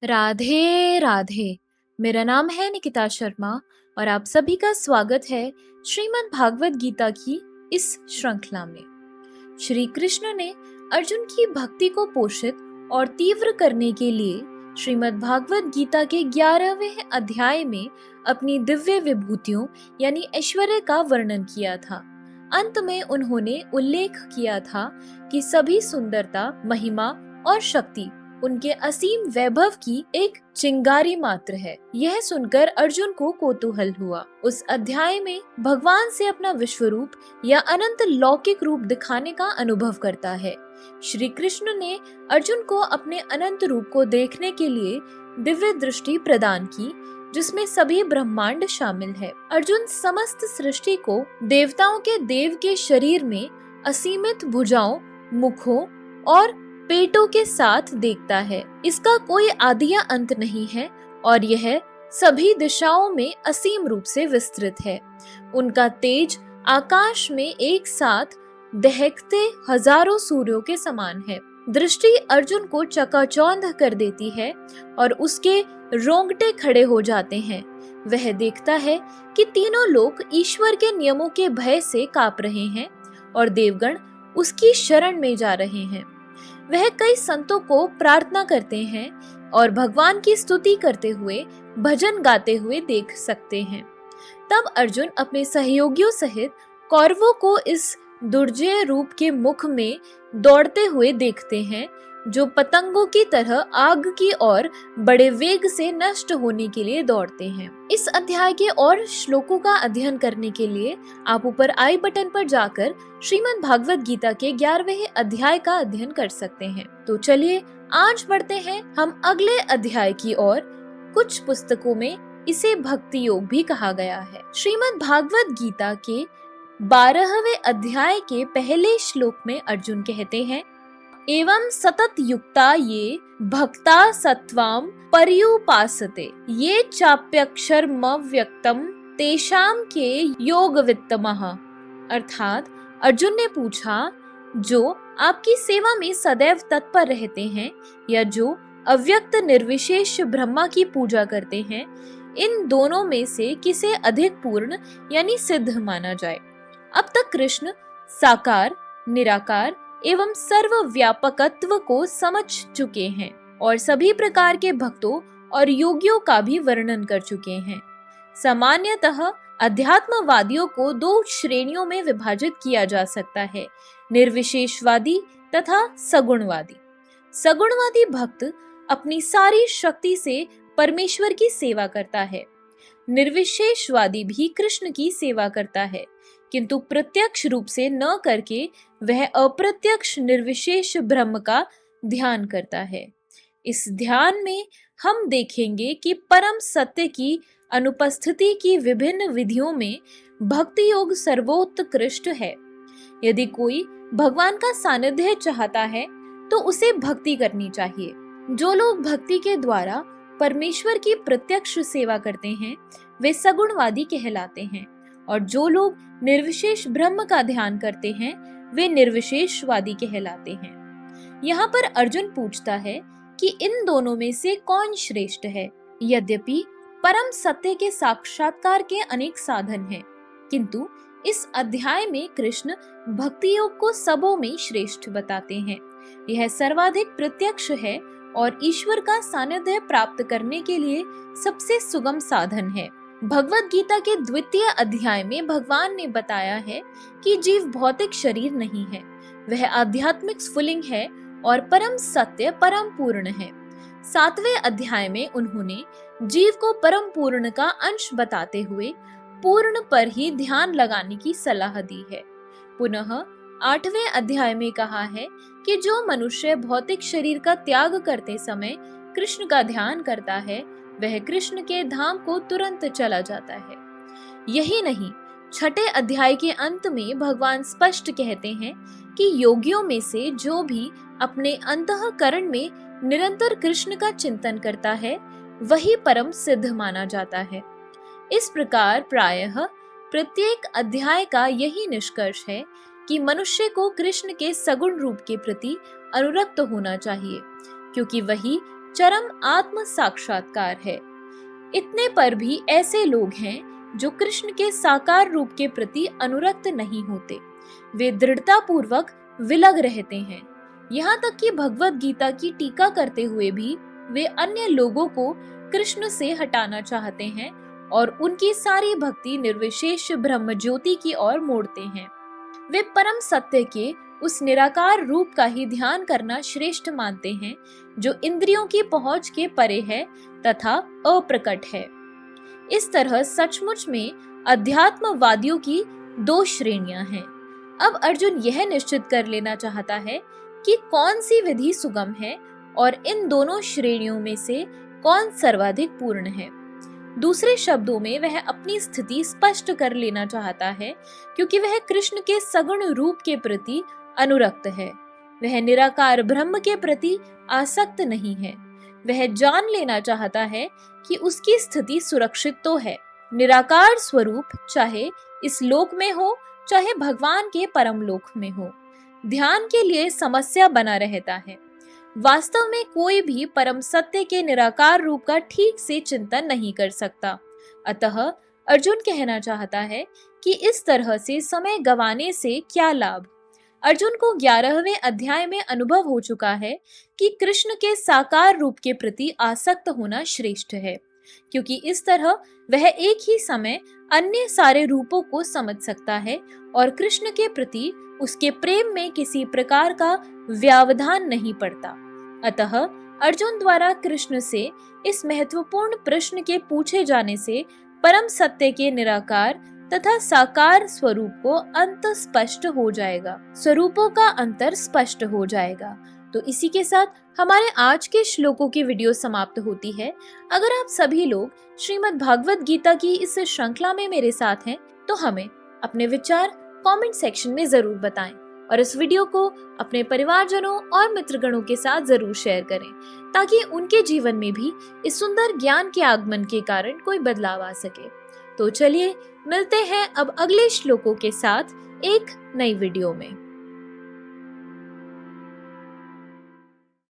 राधे राधे। मेरा नाम है निकिता शर्मा और आप सभी का स्वागत है श्रीमद् भागवत गीता की इस श्रृंखला में। श्री कृष्ण ने अर्जुन की भक्ति को पोषित और तीव्र करने के लिए श्रीमद् भागवत गीता के 11वें अध्याय में अपनी दिव्य विभूतियों यानी ऐश्वर्य का वर्णन किया था। अंत में उन्होंने उल्लेख किया था कि सभी सुंदरता, महिमा और शक्ति उनके असीम वैभव की एक चिंगारी मात्र है। यह सुनकर अर्जुन को कौतूहल हुआ। उस अध्याय में भगवान से अपना विश्व रूप या अनंत लौकिक रूप दिखाने का अनुभव करता है। श्री कृष्ण ने अर्जुन को अपने अनंत रूप को देखने के लिए दिव्य दृष्टि प्रदान की, जिसमें सभी ब्रह्मांड शामिल है। अर्जुन समस्त सृष्टि को देवताओं के देव के शरीर में असीमित भुजाओं, मुखों और पेटों के साथ देखता है। इसका कोई आदि या अंत नहीं है और यह सभी दिशाओं में असीम रूप से विस्तृत है। उनका तेज आकाश में एक साथ दहकते हजारों सूर्यों के समान है। दृष्टि अर्जुन को चकाचौंध कर देती है और उसके रोंगटे खड़े हो जाते हैं। वह देखता है कि तीनों लोग ईश्वर के नियमों के भय से कांप रहे हैं और देवगण उसकी शरण में जा रहे हैं। वह कई संतों को प्रार्थना करते हैं और भगवान की स्तुति करते हुए भजन गाते हुए देख सकते हैं। तब अर्जुन अपने सहयोगियों सहित कौरवों को इस दुर्जय रूप के मुख में दौड़ते हुए देखते हैं, जो पतंगों की तरह आग की ओर बड़े वेग से नष्ट होने के लिए दौड़ते हैं। इस अध्याय के और श्लोकों का अध्ययन करने के लिए आप ऊपर आई बटन पर जाकर श्रीमद् भागवत गीता के 11वें अध्याय का अध्ययन कर सकते हैं। तो चलिए आज बढ़ते हैं हम अगले अध्याय की ओर। कुछ पुस्तकों में इसे भक्ति योग भी कहा गया है। श्रीमद् भागवत गीता के 12वें अध्याय के पहले श्लोक में अर्जुन कहते हैं, एवं सतत युक्ता ये भक्ता सत्वाम पर्युपासते ये चाप्यक्षरमव्यक्तम तेषाम के योग वित्तमः। अर्थात अर्जुन ने पूछा, जो आपकी सेवा में सदैव तत्पर रहते हैं या जो अव्यक्त निर्विशेष ब्रह्मा की पूजा करते हैं, इन दोनों में से किसे अधिक पूर्ण यानी सिद्ध माना जाए। अब तक कृष्ण साकार, निराकार एवं सर्वव्यापकत्व को समझ चुके हैं और सभी प्रकार के भक्तों और योगियों का भी वर्णन कर चुके हैं। सामान्यतः अध्यात्मवादियों को 2 श्रेणियों में विभाजित किया जा सकता है, निर्विशेषवादी तथा सगुणवादी। सगुणवादी भक्त अपनी सारी शक्ति से परमेश्वर की सेवा करता है। निर्विशेषवादी भी कृष्ण की सेवा करता है, किंतु प्रत्यक्ष रूप से न करके वह अप्रत्यक्ष निर्विशेष ब्रह्म का ध्यान करता है। इस ध्यान में हम देखेंगे कि परम सत्य की अनुपस्थिति की विभिन्न विधियों में भक्ति योग सर्वोत्कृष्ट है। यदि कोई भगवान का सानिध्य चाहता है तो उसे भक्ति करनी चाहिए। जो लोग भक्ति के द्वारा परमेश्वर की प्रत्यक्ष सेवा करते हैं वे सगुणवादी कहलाते हैं, और जो लोग निर्विशेष ब्रह्म का ध्यान करते हैं वे निर्विशेषवादी कहलाते हैं। यहाँ पर अर्जुन पूछता है कि इन दोनों में से कौन श्रेष्ठ है। यद्यपि परम सत्य के साक्षात्कार के अनेक साधन हैं, किंतु इस अध्याय में कृष्ण भक्ति योग को सबों में श्रेष्ठ बताते हैं। यह सर्वाधिक प्रत्यक्ष है और ईश्वर का सानिध्य प्राप्त करने के लिए सबसे सुगम साधन है। भगवत गीता के 2वें अध्याय में भगवान ने बताया है कि जीव भौतिक शरीर नहीं है, वह आध्यात्मिक स्फुलिंग है और परम सत्य परम पूर्ण है। 7वें अध्याय में उन्होंने जीव को परम पूर्ण का अंश बताते हुए पूर्ण पर ही ध्यान लगाने की सलाह दी है। पुनः 8वें अध्याय में कहा है कि जो मनुष्य भौतिक शरीर का त्याग करते समय कृष्ण का ध्यान करता है वह कृष्ण के धाम को तुरंत चला जाता है। यही नहीं, 6ठे अध्याय के अंत में भगवान स्पष्ट कहते हैं कि योगियों में से जो भी अपने अंतःकरण में निरंतर कृष्ण का चिंतन करता है वही परम सिद्ध माना जाता है। इस प्रकार प्रायः प्रत्येक अध्याय का यही निष्कर्ष है कि मनुष्य को कृष्ण के सगुण रूप के प्रति अनुरक्त होना चाहिए, क्योंकि वही चरम आत्म साक्षात्कार है। इतने पर भी ऐसे लोग हैं जो कृष्ण के साकार रूप के प्रति अनुरक्त नहीं होते। वे दृढ़ता पूर्वक विलग रहते हैं। यहाँ तक कि भगवत गीता की टीका करते हुए भी वे अन्य लोगों को कृष्ण से हटाना चाहते हैं और उनकी सारी भक्ति निर्विशेष ब्रह्म ज्योति की ओर मोड़ते हैं। वे परम सत्य के उस निराकार रूप का ही ध्यान करना श्रेष्ठ मानते हैं जो इंद्रियों की पहुंच के परे है तथा अप्रकट है। इस तरह सचमुच में अध्यात्मवादियों की दो श्रेणियां हैं। अब अर्जुन यह निश्चित कर लेना चाहता है कि कौन सी विधि सुगम है और इन दोनों श्रेणियों में से कौन सर्वाधिक पूर्ण है। दूसरे शब्दों में वह अपनी स्थिति स्पष्ट कर लेना चाहता है, क्योंकि वह कृष्ण के सगुण रूप के प्रति अनुरक्त है। वह निराकार ब्रह्म के प्रति आसक्त नहीं है। वह जान लेना चाहता है कि उसकी स्थिति सुरक्षित तो है। निराकार स्वरूप चाहे इस लोक में हो चाहे भगवान के परम लोक में हो, ध्यान के लिए समस्या बना रहता है। वास्तव में कोई भी परम सत्य के निराकार रूप का ठीक से चिंतन नहीं कर सकता। अतः अर्जुन कहना चाहता है कि इस तरह से समय गंवाने से क्या लाभ। अर्जुन को 11वें अध्याय में अनुभव हो चुका है कि कृष्ण के साकार रूप के प्रति आसक्त होना श्रेष्ठ है, क्योंकि इस तरह वह एक ही समय अन्य सारे रूपों को समझ सकता है और कृष्ण के प्रति उसके प्रेम में किसी प्रकार का व्यवधान नहीं पड़ता। अतः अर्जुन द्वारा कृष्ण से इस महत्वपूर्ण प्रश्न के पूछे जाने से परम सत्य के निराकार तथा साकार स्वरूप को अंत स्पष्ट हो जाएगा, स्वरूपों का अंतर स्पष्ट हो जाएगा। तो इसी के साथ हमारे आज के श्लोकों की वीडियो समाप्त होती है। अगर आप सभी लोग श्रीमद् भागवत गीता की इस श्रृंखला में मेरे साथ हैं, तो हमें अपने विचार कमेंट सेक्शन में जरूर बताएं और इस वीडियो को अपने परिवारजनों और मित्रगणों के साथ जरूर शेयर करें, ताकि उनके जीवन में भी इस सुंदर ज्ञान के आगमन के कारण कोई बदलाव आ सके। तो चलिए मिलते हैं अब अगले श्लोकों के साथ एक नई वीडियो में।